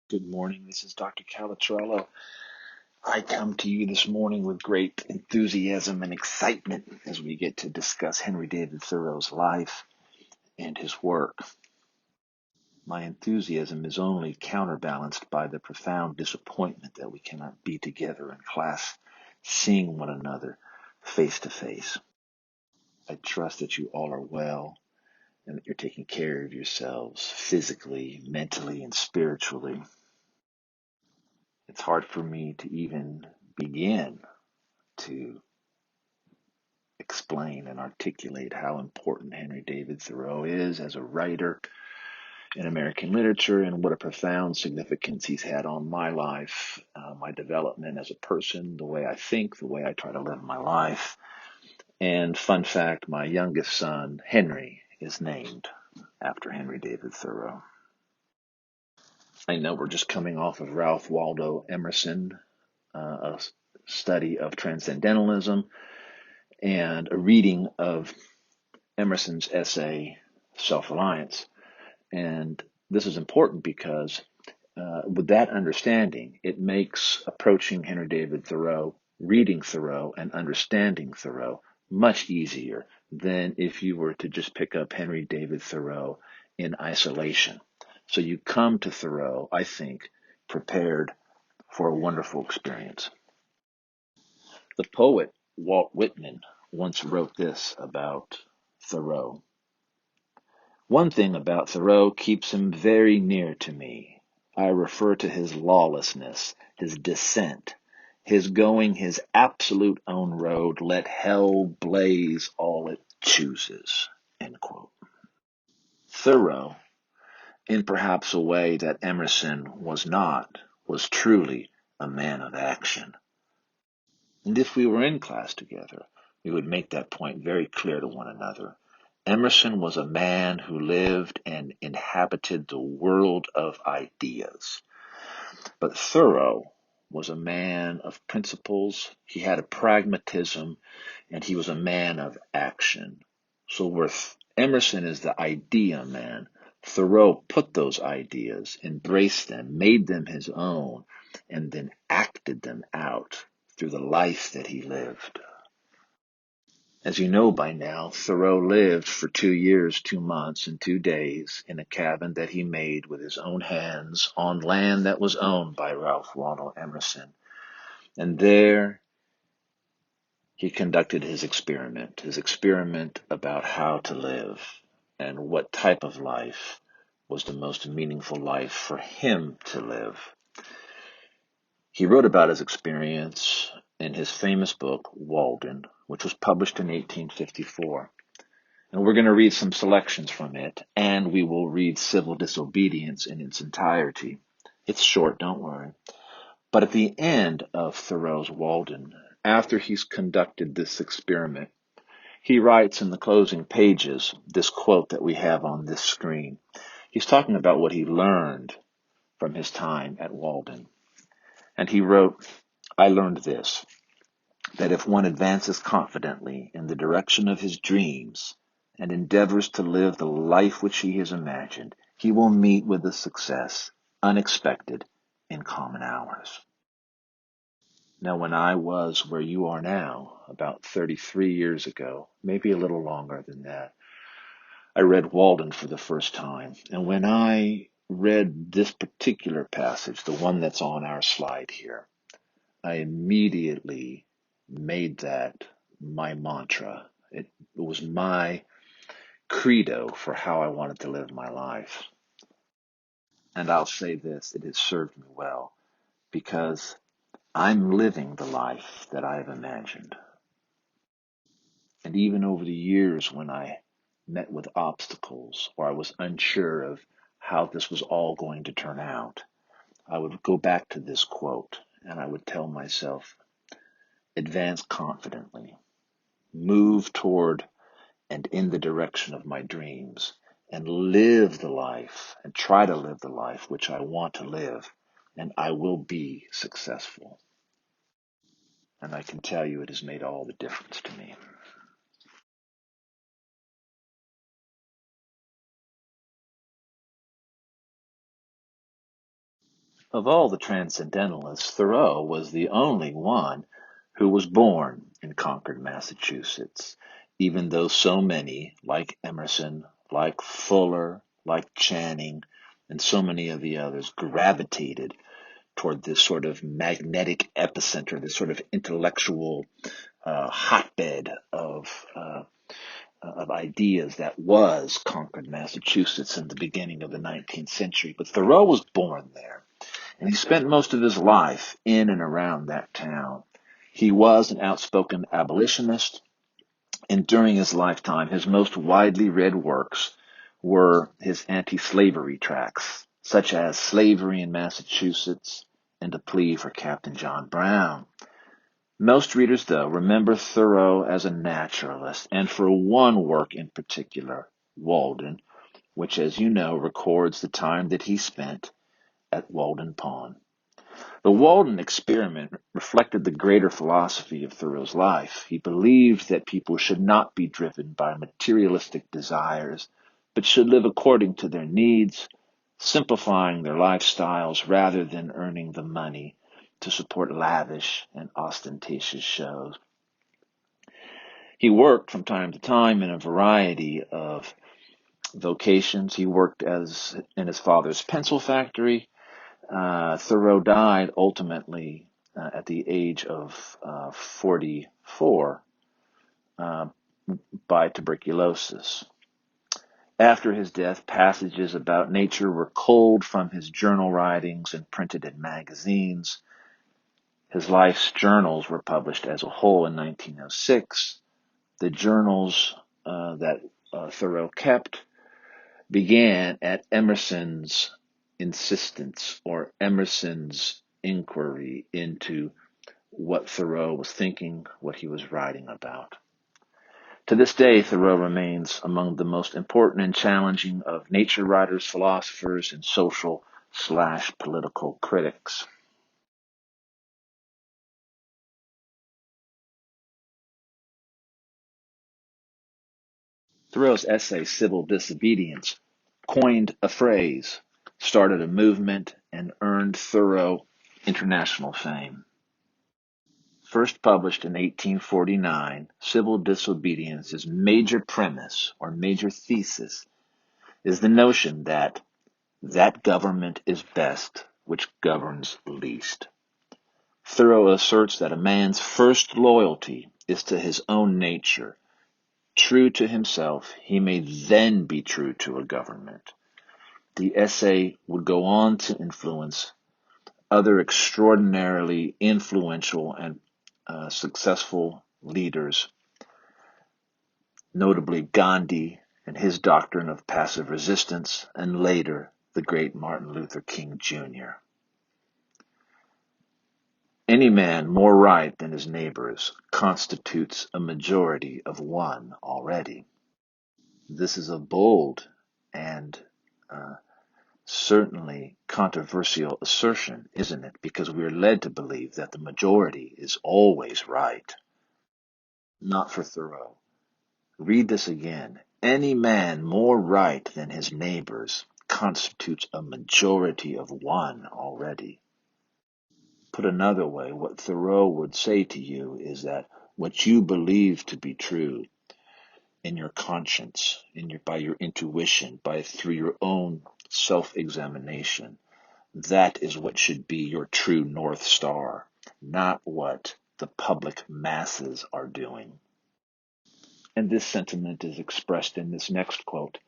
Good morning. This is Dr. Calatrello. I come to you this morning with great enthusiasm and excitement as we get to discuss Henry David Thoreau's life and his work. My enthusiasm is only counterbalanced by the profound disappointment that we cannot be together in class, seeing one another face to face. I trust that you all are well and that you're taking care of yourselves physically, mentally, and spiritually. It's hard for me to even begin to explain and articulate how important Henry David Thoreau is as a writer in American literature and what a profound significance he's had on my life, my development as a person, the way I think, the way I try to live my life. And fun fact, my youngest son, Henry, is named after Henry David Thoreau. I know we're just coming off of Ralph Waldo Emerson, a study of transcendentalism, and a reading of Emerson's essay, Self-Reliance. And this is important because with that understanding, it makes approaching Henry David Thoreau, reading Thoreau, and understanding Thoreau much easier than if you were to just pick up Henry David Thoreau in isolation. So you come to Thoreau, I think, prepared for a wonderful experience. The poet Walt Whitman once wrote this about Thoreau. One thing about Thoreau keeps him very near to me. I refer to his lawlessness, his dissent, his going his absolute own road, let hell blaze all it chooses. End quote. Thoreau, in perhaps a way that Emerson was not, was truly a man of action. And if we were in class together, we would make that point very clear to one another. Emerson was a man who lived and inhabited the world of ideas. But Thoreau was a man of principles. He had a pragmatism, and he was a man of action. So where Emerson is the idea man, Thoreau put those ideas, embraced them, made them his own, and then acted them out through the life that he lived. As you know by now, Thoreau lived for 2 years, 2 months, and 2 days in a cabin that he made with his own hands on land that was owned by Ralph Waldo Emerson. And there he conducted his experiment about how to live and what type of life was the most meaningful life for him to live. He wrote about his experience in his famous book, Walden, which was published in 1854. And we're going to read some selections from it, and we will read Civil Disobedience in its entirety. It's short, don't worry. But at the end of Thoreau's Walden, after he's conducted this experiment, he writes in the closing pages this quote that we have on this screen. He's talking about what he learned from his time at Walden. And he wrote, "I learned this, that if one advances confidently in the direction of his dreams and endeavors to live the life which he has imagined, he will meet with a success unexpected in common hours." Now, when I was where you are now, about 33 years ago, maybe a little longer than that, I read Walden for the first time. And when I read this particular passage, the one that's on our slide here, I immediately made that my mantra. It was my credo for how I wanted to live my life. And I'll say this, it has served me well because I'm living the life that I have imagined. And even over the years when I met with obstacles or I was unsure of how this was all going to turn out, I would go back to this quote and I would tell myself, advance confidently, move toward and in the direction of my dreams, and live the life and try to live the life which I want to live, and I will be successful. And I can tell you it has made all the difference to me. Of all the transcendentalists, Thoreau was the only one who was born in Concord, Massachusetts, even though so many, like Emerson, like Fuller, like Channing, and so many of the others, gravitated toward this sort of magnetic epicenter, this sort of intellectual hotbed of ideas that was Concord, Massachusetts in the beginning of the 19th century. But Thoreau was born there, and he spent most of his life in and around that town. He was an outspoken abolitionist, and during his lifetime, his most widely read works were his anti-slavery tracts, such as Slavery in Massachusetts and A Plea for Captain John Brown. Most readers, though, remember Thoreau as a naturalist, and for one work in particular, Walden, which, as you know, records the time that he spent at Walden Pond. The Walden experiment reflected the greater philosophy of Thoreau's life. He believed that people should not be driven by materialistic desires, but should live according to their needs, simplifying their lifestyles rather than earning the money to support lavish and ostentatious shows. He worked from time to time in a variety of vocations. He worked in his father's pencil factory. Thoreau died ultimately at the age of 44 uh, by tuberculosis. After his death, passages about nature were culled from his journal writings and printed in magazines. His life's journals were published as a whole in 1906. The journals that Thoreau kept began at Emerson's insistence or Emerson's inquiry into what Thoreau was thinking, what he was writing about. To this day, Thoreau remains among the most important and challenging of nature writers, philosophers, and social/political critics. Thoreau's essay, Civil Disobedience, coined a phrase, started a movement, and earned Thoreau international fame. First published in 1849, Civil Disobedience's major premise or major thesis is the notion that government is best which governs least. Thoreau asserts that a man's first loyalty is to his own nature. True to himself, he may then be true to a government. The essay would go on to influence other extraordinarily influential and successful leaders, notably Gandhi and his doctrine of passive resistance, and later the great Martin Luther King Jr. Any man more right than his neighbors constitutes a majority of one already. This is a bold and certainly controversial assertion, isn't it? Because we are led to believe that the majority is always right. Not for Thoreau. Read this again. Any man more right than his neighbors constitutes a majority of one already. Put another way, what Thoreau would say to you is that what you believe to be true in your conscience, by your intuition, through your own self-examination, that is what should be your true North Star, not what the public masses are doing. And this sentiment is expressed in this next quote.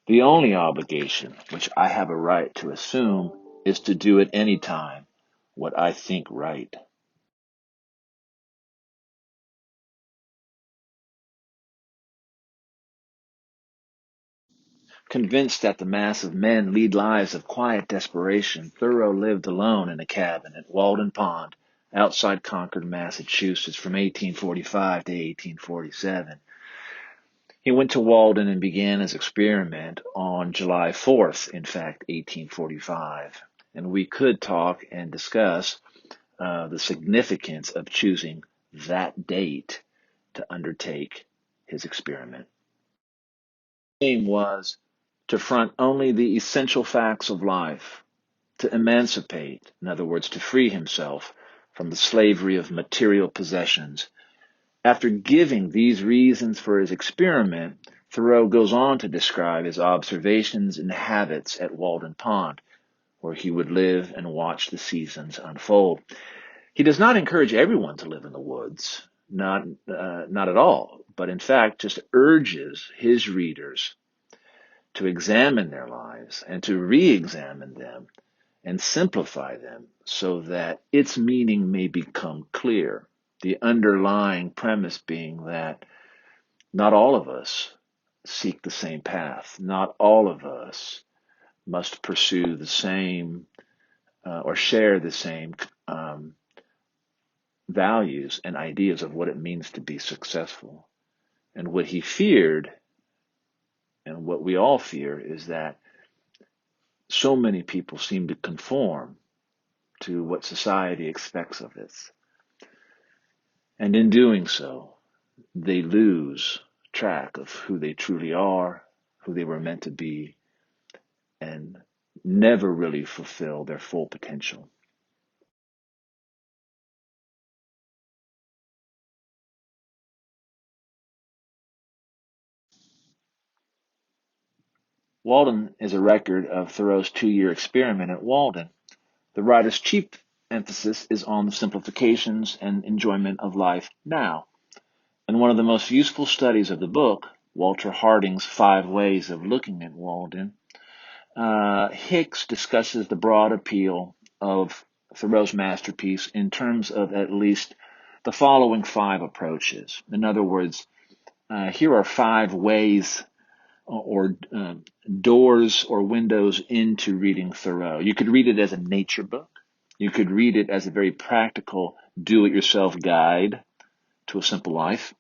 The only obligation which I have a right to assume is to do at any time what I think right. Convinced that the mass of men lead lives of quiet desperation, Thoreau lived alone in a cabin at Walden Pond, outside Concord, Massachusetts, from 1845 to 1847. He went to Walden and began his experiment on July 4th, in fact, 1845. And we could talk and discuss the significance of choosing that date to undertake his experiment. The aim was to front only the essential facts of life, to emancipate, in other words, to free himself from the slavery of material possessions. After giving these reasons for his experiment, Thoreau goes on to describe his observations and habits at Walden Pond, where he would live and watch the seasons unfold. He does not encourage everyone to live in the woods, not at all, but in fact just urges his readers to examine their lives and to re-examine them and simplify them so that its meaning may become clear. The underlying premise being that not all of us seek the same path. Not all of us must pursue the same or share the same values and ideas of what it means to be successful. And what he feared, and what we all fear, is that so many people seem to conform to what society expects of us. And in doing so, they lose track of who they truly are, who they were meant to be, and never really fulfill their full potential. Walden is a record of Thoreau's 2-year experiment at Walden. The writer's chief emphasis is on the simplifications and enjoyment of life now. In one of the most useful studies of the book, Walter Harding's 5 Ways of Looking at Walden, Hicks discusses the broad appeal of Thoreau's masterpiece in terms of at least the following 5 approaches. In other words, here are 5 ways or doors or windows into reading Thoreau. You could read it as a nature book. You could read it as a very practical do-it-yourself guide to a simple life.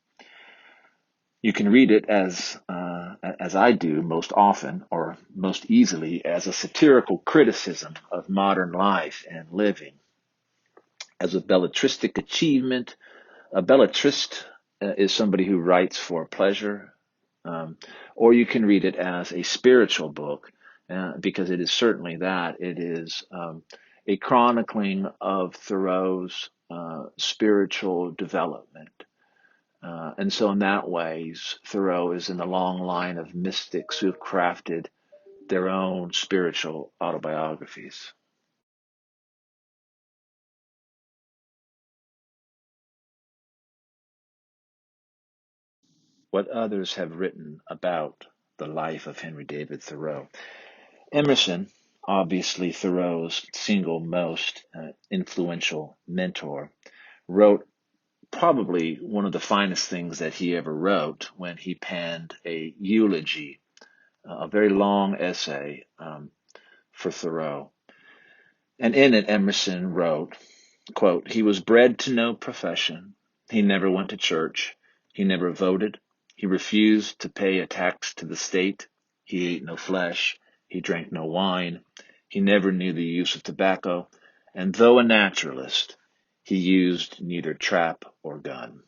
You can read it as I do most often or most easily, as a satirical criticism of modern life and living, as a belletristic achievement. A belletrist is somebody who writes for pleasure, or you can read it as a spiritual book, because it is certainly that. It is a chronicling of Thoreau's spiritual development. And so in that way, Thoreau is in the long line of mystics who've crafted their own spiritual autobiographies. What others have written about the life of Henry David Thoreau. Emerson, obviously Thoreau's single most influential mentor, wrote probably one of the finest things that he ever wrote when he penned a eulogy, a very long essay for Thoreau. And in it, Emerson wrote, quote, "He was bred to no profession. He never went to church. He never voted. He refused to pay a tax to the state. He ate no flesh. He drank no wine. He never knew the use of tobacco. And though a naturalist, he used neither trap or gun."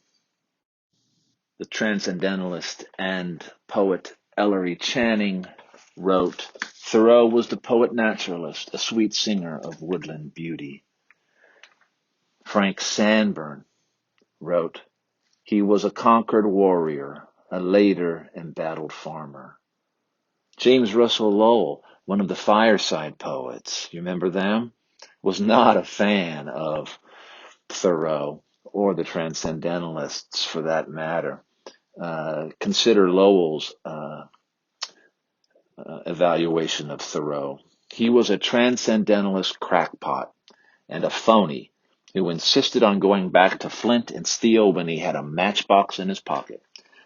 The transcendentalist and poet Ellery Channing wrote, "Thoreau was the poet-naturalist, a sweet singer of woodland beauty." Frank Sanborn wrote, "He was a conquered warrior, a later embattled farmer." James Russell Lowell, one of the fireside poets, you remember them, was not a fan of Thoreau or the transcendentalists for that matter. Consider Lowell's evaluation of Thoreau. He was a transcendentalist crackpot and a phony who insisted on going back to flint and steel when he had a matchbox in his pocket.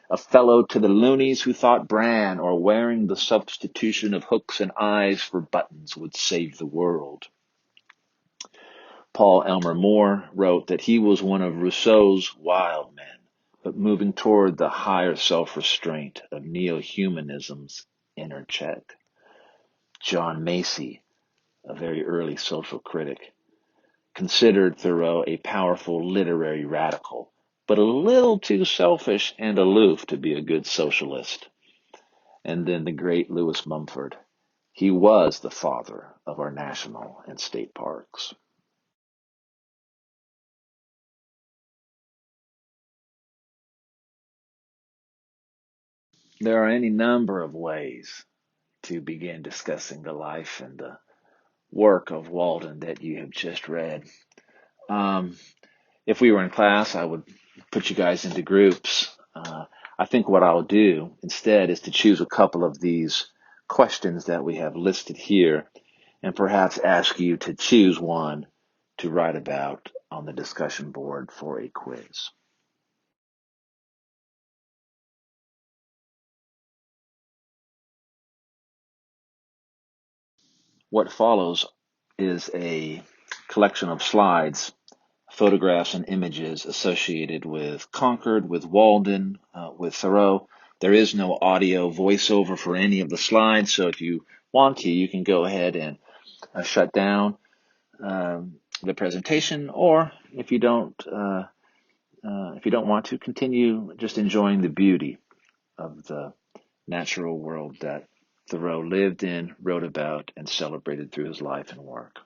A fellow to the loonies who thought bran or wearing the substitution of hooks and eyes for buttons would save the world. Paul Elmer More wrote that he was one of Rousseau's wild men, but moving toward the higher self-restraint of neo-humanism's inner check. John Macy, a very early social critic, considered Thoreau a powerful literary radical, but a little too selfish and aloof to be a good socialist. And then the great Lewis Mumford. He was the father of our national and state parks. There are any number of ways to begin discussing the life and the work of Walden that you have just read. Um, if we were in class, I would put you guys into groups. I think what I'll do instead is to choose a couple of these questions that we have listed here and perhaps ask you to choose one to write about on the discussion board for a quiz. What follows is a collection of slides, photographs, and images associated with Concord, with Walden, with Thoreau. There is no audio voiceover for any of the slides, so if you want to, you can go ahead and shut down the presentation, or if you don't want to, continue just enjoying the beauty of the natural world that Thoreau lived in, wrote about, and celebrated through his life and work.